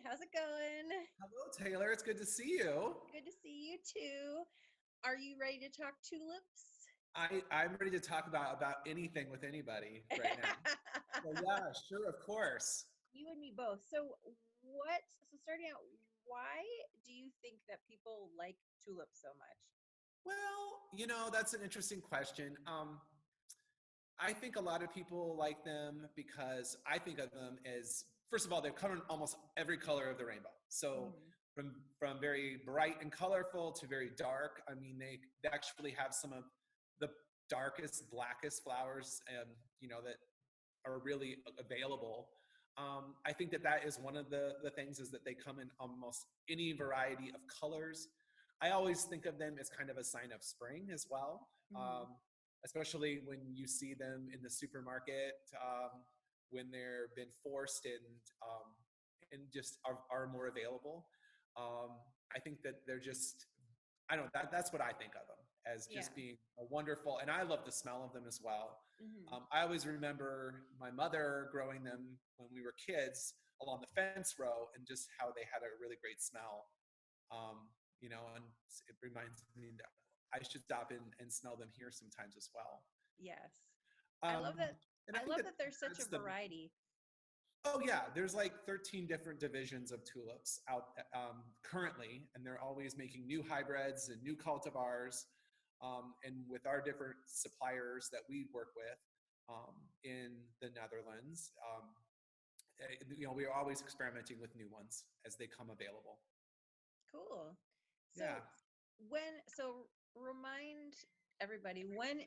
How's it going? Hello, Taylor. It's good to see you. Good to see you too. Are you ready to talk tulips? I'm ready to talk about anything with anybody right now. So yeah, sure, of course. You and me both. So starting out, why do you think that people like tulips so much? Well, that's an interesting question. I think a lot of people like them because I think of them as, first of all, they come in almost every color of the rainbow. So Hmm. from very bright and colorful to very dark. I mean, they actually have some of the darkest, blackest flowers, that are really available. I think that is one of the things is that they come in almost any variety of colors. I always think of them as kind of a sign of spring as well, Hmm. especially when you see them in the supermarket when they're been forced and just are more available. I think that they're just I don't know, that's what I think of them as Yeah. just being a wonderful, and I love the smell of them as well. Hmm. I always remember my mother growing them when we were kids along the fence row, and just how they had a really great smell. And it reminds me that I should stop and smell them here sometimes as well. Yes. I love Um, that. and I I think love that that there's such a that's the variety. Oh yeah, there's like 13 different divisions of tulips out currently, and they're always making new hybrids and new cultivars. And with our different suppliers that we work with in the Netherlands, we are always experimenting with new ones as they come available. Cool. Yeah. So remind everybody when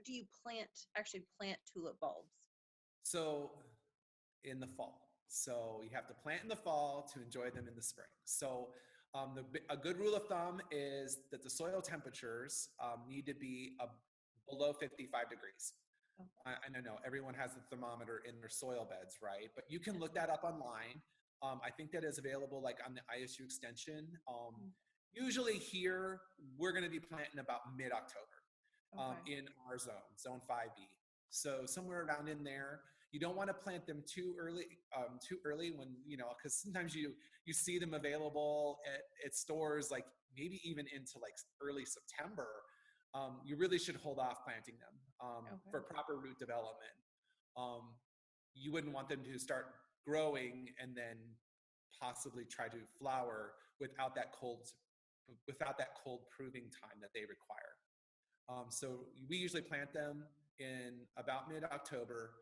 do you plant tulip bulbs? So in the fall. So you have to plant in the fall to enjoy them in the spring. So a good rule of thumb is that the soil temperatures need to be below 55 degrees. Okay. I know everyone has the thermometer in their soil beds, right? But you can Yes. look that up online. I think that is available like on the ISU extension. Mm. Usually here, we're going to be planting about mid-October Okay. in our zone 5B. So somewhere around in there. You don't want to plant them too early when, because sometimes you see them available at stores like maybe even into like early September. You really should hold off planting them for Okay. proper root development. Um, you wouldn't want them to start growing and then possibly try to flower without that cold proving time that they require. So we usually plant them in about mid-October,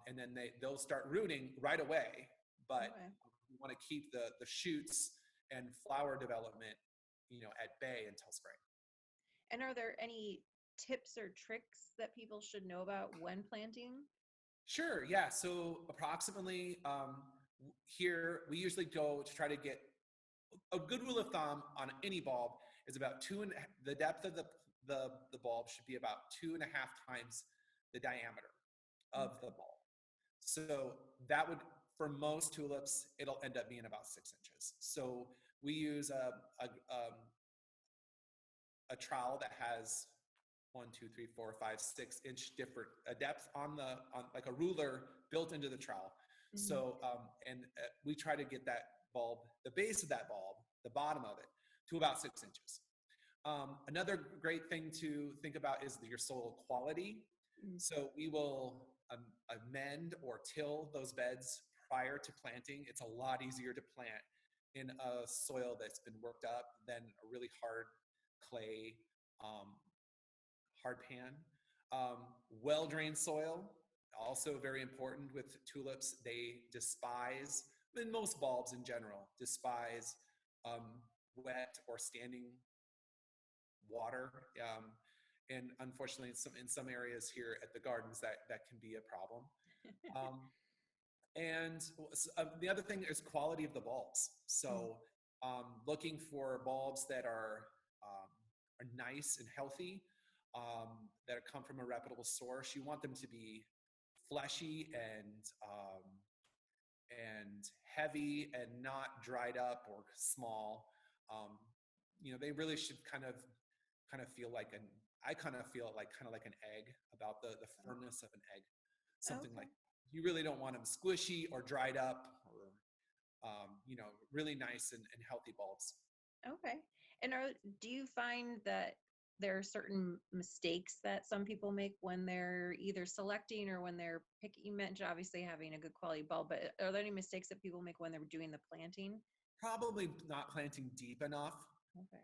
and then they'll start rooting right away. But Okay. we want to keep the shoots and flower development, at bay until spring. And are there any tips or tricks that people should know about when planting? Sure, yeah. So approximately here, we usually go to try to get a good rule of thumb on any bulb is about the depth of the bulb should be about 2.5 times the diameter of the Okay. bulb. So that would, for most tulips, it'll end up being about 6 inches. So we use a trowel that has 1, 2, 3, 4, 5, 6 inch different depth on like a ruler built into the trowel. Hmm. So and we try to get that bulb, the base of that bulb, the bottom of it, to about 6 inches. Another great thing to think about is your soil quality. Mm. So we will amend or till those beds prior to planting. It's a lot easier to plant in a soil that's been worked up than a really hard clay, um, hard pan. Well-drained soil, also very important with tulips. They despise, and most bulbs in general, despise wet or standing water. And unfortunately, in some areas here at the gardens, that can be a problem. Um, and the other thing is quality of the bulbs. Mm. So looking for bulbs that are nice and healthy, that come from a reputable source. You want them to be fleshy and heavy and not dried up or small. Um, they really should kind of feel like an I kind of like an egg, about the firmness of an egg, something Okay. like you really don't want them squishy or dried up, or really nice and healthy bulbs. Okay. And do you find that there are certain mistakes that some people make when they're either selecting or when they're picking? You mentioned obviously having a good quality bulb, but are there any mistakes that people make when they're doing the planting? Probably not planting deep enough. Okay.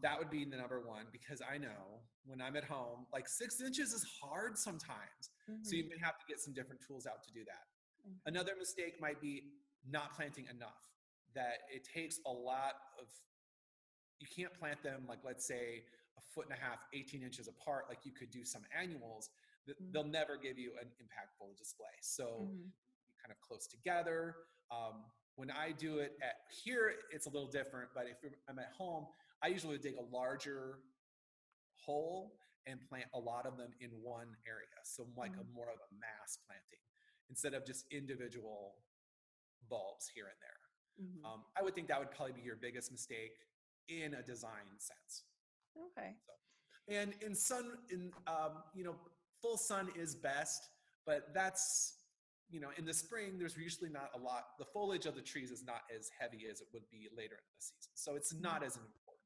That would be the number one, because I know when I'm at home, like 6 inches is hard sometimes. So Mm-hmm. you may have to get some different tools out to do that. Okay. Another mistake might be not planting enough, that it takes a lot of, you can't plant them like, let's say, a foot and a half, 18 inches apart, like you could do some annuals. They'll never give you an impactful display. So Mm-hmm. kind of close together. When I do it at here, it's a little different, but if I'm at home, I usually dig a larger hole and plant a lot of them in one area. So like a more of a mass planting instead of just individual bulbs here and there. Mm-hmm. I would think that would probably be your biggest mistake in a design sense. Okay. So, and in sun, full sun is best, but that's, in the spring, there's usually not a lot. The foliage of the trees is not as heavy as it would be later in the season, so it's Mhm. not as important.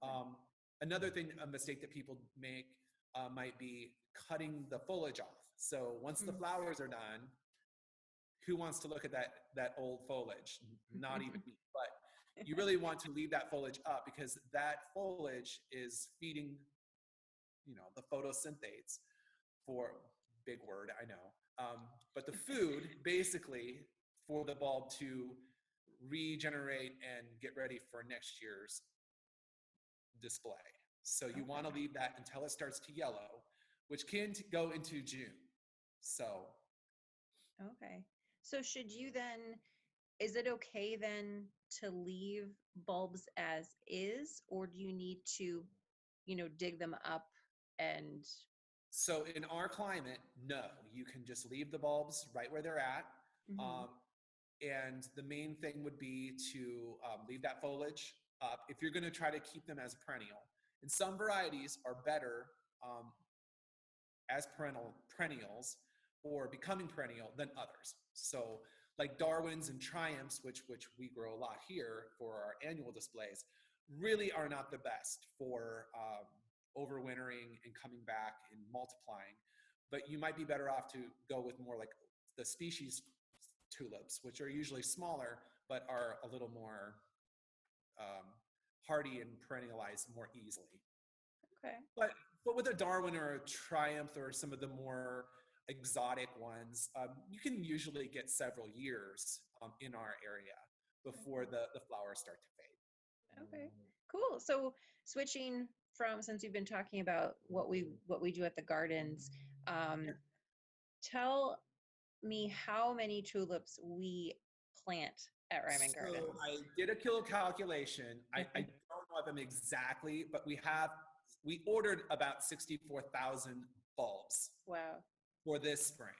Okay. Another thing, a mistake that people make might be cutting the foliage off. So once the Mm. flowers are done, who wants to look at that old foliage? Not even me. But you really want to leave that foliage up, because that foliage is feeding, the photosynthase, for big word, I know. But the food basically for the bulb to regenerate and get ready for next year's display. So you want Okay. to leave that until it starts to yellow, which can go into June. So Okay. So should you then, is it okay then to leave bulbs as is, or do you need to, dig them up and So in our climate, no, you can just leave the bulbs right where they're at. Mhm. Um, and the main thing would be to leave that foliage up if you're going to try to keep them as perennial. And some varieties are better um, as perennials or becoming perennial than others. So like Darwin's and Triumphs, which we grow a lot here for our annual displays, really are not the best for overwintering and coming back and multiplying. But you might be better off to go with more like the species tulips, which are usually smaller but are a little more um, hardy and perennialize more easily. Okay. But with a Darwin or a Triumph or some of the more exotic ones, you can usually get several years in our area before Okay. the flowers start to fade. Okay. Cool. So switching from, since you've been talking about what we do at the gardens, um, Yeah. tell me how many tulips we plant at Ryman So Gardens. I did a kilo calculation. I don't know if I'm exactly, but we ordered about 64,000 bulbs Wow. for this spring.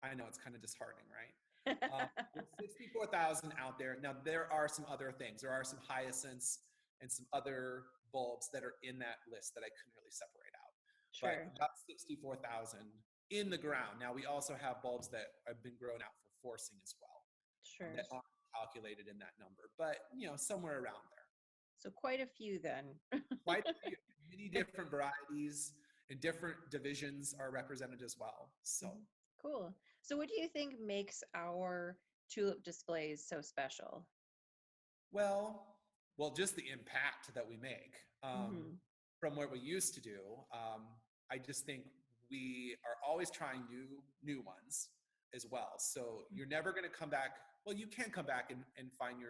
I know it's kind of disheartening, right? There's 64,000 out there. Now, there are some other things. There are some hyacinths and some other bulbs that are in that list that I couldn't really separate out. But Sure. about 64,000 in the ground. Now, we also have bulbs that have been grown out for forcing as well, Sure. that aren't calculated in that number, but somewhere around there. So quite a few then. Quite a few, many different varieties and different divisions are represented as well. So Mhm. Cool. So what do you think makes our tulip displays so special? Well, just the impact that we make Hmm. from what we used to do. I just think we are always trying new ones as well. So you're never going to come back. Well, you can come back and find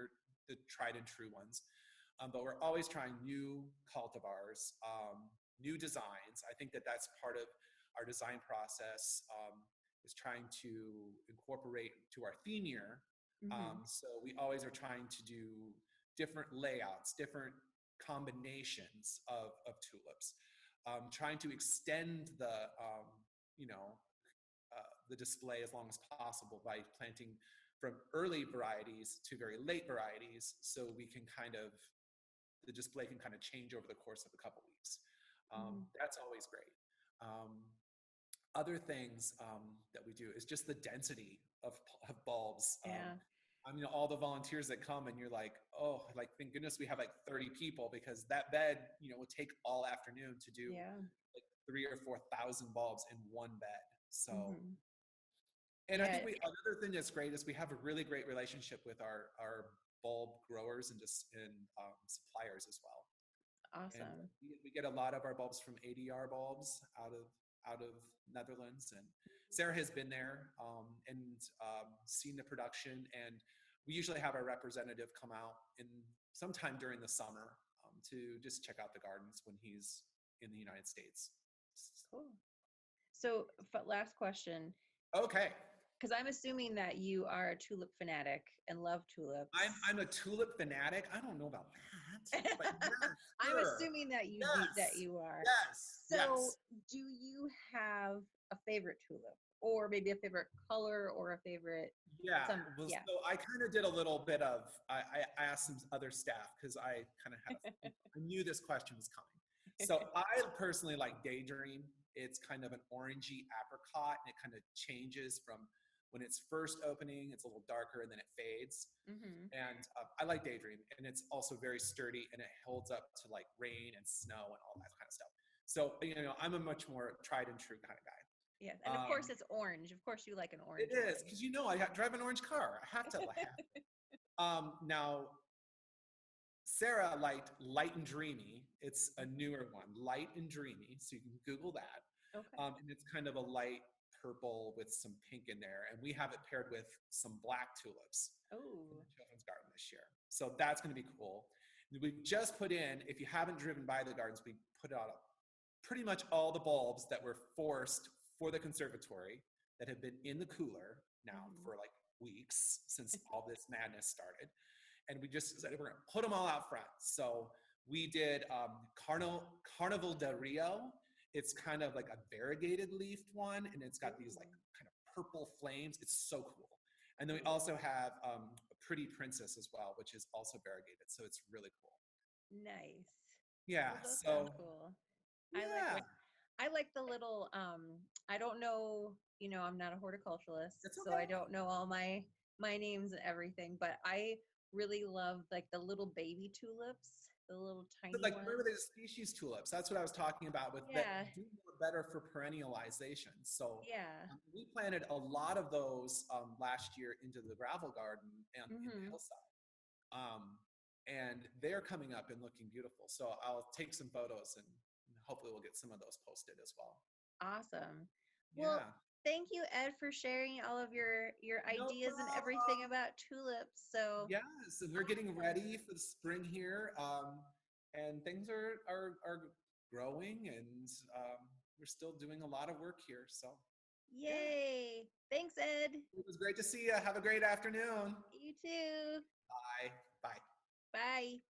the tried and true ones, but we're always trying new cultivars, new designs. I think that that's part of our design process. Is trying to incorporate to our theme year. Hmm. So we always are trying to do different layouts, different combinations of tulips, trying to extend you know, the display as long as possible by planting from early varieties to very late varieties, so we can the display can kind of change over the course of a couple weeks. Hmm. That's always great. Other things that we do is just the density of bulbs. Yeah. I mean, all the volunteers that come, and you're like, oh, like thank goodness we have like 30 people, because that bed, would take all afternoon to do Yeah. like 3 or 4 thousand bulbs in one bed. So, Hmm. and I think Yeah. we another thing that's great is we have a really great relationship with our bulb growers and just and suppliers as well. And Awesome. we get a lot of our bulbs from ADR bulbs out of Netherlands. And Sarah has been there and seen the production. And we usually have our representative come out in sometime during the summer to just check out the gardens when he's in the United States. Cool. So, last question, Okay. because I'm assuming that you are a tulip fanatic and love tulips. I'm a tulip fanatic. I don't know about that, but yeah, I'm sure. assuming that Yes, you are. yes, So, yes. do you have a favorite tulip, or maybe a favorite color, or a favorite Yeah. some? Well, Yeah. so I kind of did a little bit of, I asked some other staff because I kind of had I knew this question was coming. So I personally like Daydream. It's kind of an orangey apricot, and it kind of changes from when it's first opening, it's a little darker and then it fades. Hmm. And I like Daydream, and it's also very sturdy and it holds up to like rain and snow and all that kind of stuff. So, I'm a much more tried and true kind of guy. Yes, and of course it's orange. Of course you like an It orange is one. because I drive an orange car. I have to have it. Now, Sarah liked Light and Dreamy. It's a newer one, Light and Dreamy. So you can Google that. Okay. And it's kind of a light purple with some pink in there. And we have it paired with some black tulips in Oh. the children's garden this year. So that's going to be cool. We've just put in, if you haven't driven by the gardens, we put out pretty much all the bulbs that were forced for the conservatory that have been in the cooler now Hmm. for like weeks since all this madness started. And we just said we're going to put them all out front. So we did Carnival de Rio. It's kind of like a variegated leafed one, and it's got these like Ooh. kind of purple flames. It's so cool. And then we also have a Pretty Princess as well, which is also variegated. So it's really cool. Nice. Yeah. Well, those sound So cool. I yeah, like the little I don't know, I'm not a horticulturalist, it's so okay. I don't know all my names and everything, but I really love like the little baby tulips, the little But tiny like remember ones. the species tulips? That's what I was talking about with that Yeah. do more better for perennialization. So Yeah. we planted a lot of those last year into the gravel garden and in the Mhm. hillside, and they're coming up and looking beautiful. So I'll take some photos and hopefully we'll get some of those posted as well. Awesome. Well, Yeah, thank you, Ed, for sharing all of your no ideas and everything problem. about tulips. So Yes, and we're getting awesome. ready for the spring here, and things are growing, and we're still doing a lot of work here. So, yeah, Yay. Thanks, Ed. it was great to see you. Have a great afternoon. You too. Bye. Bye. Bye.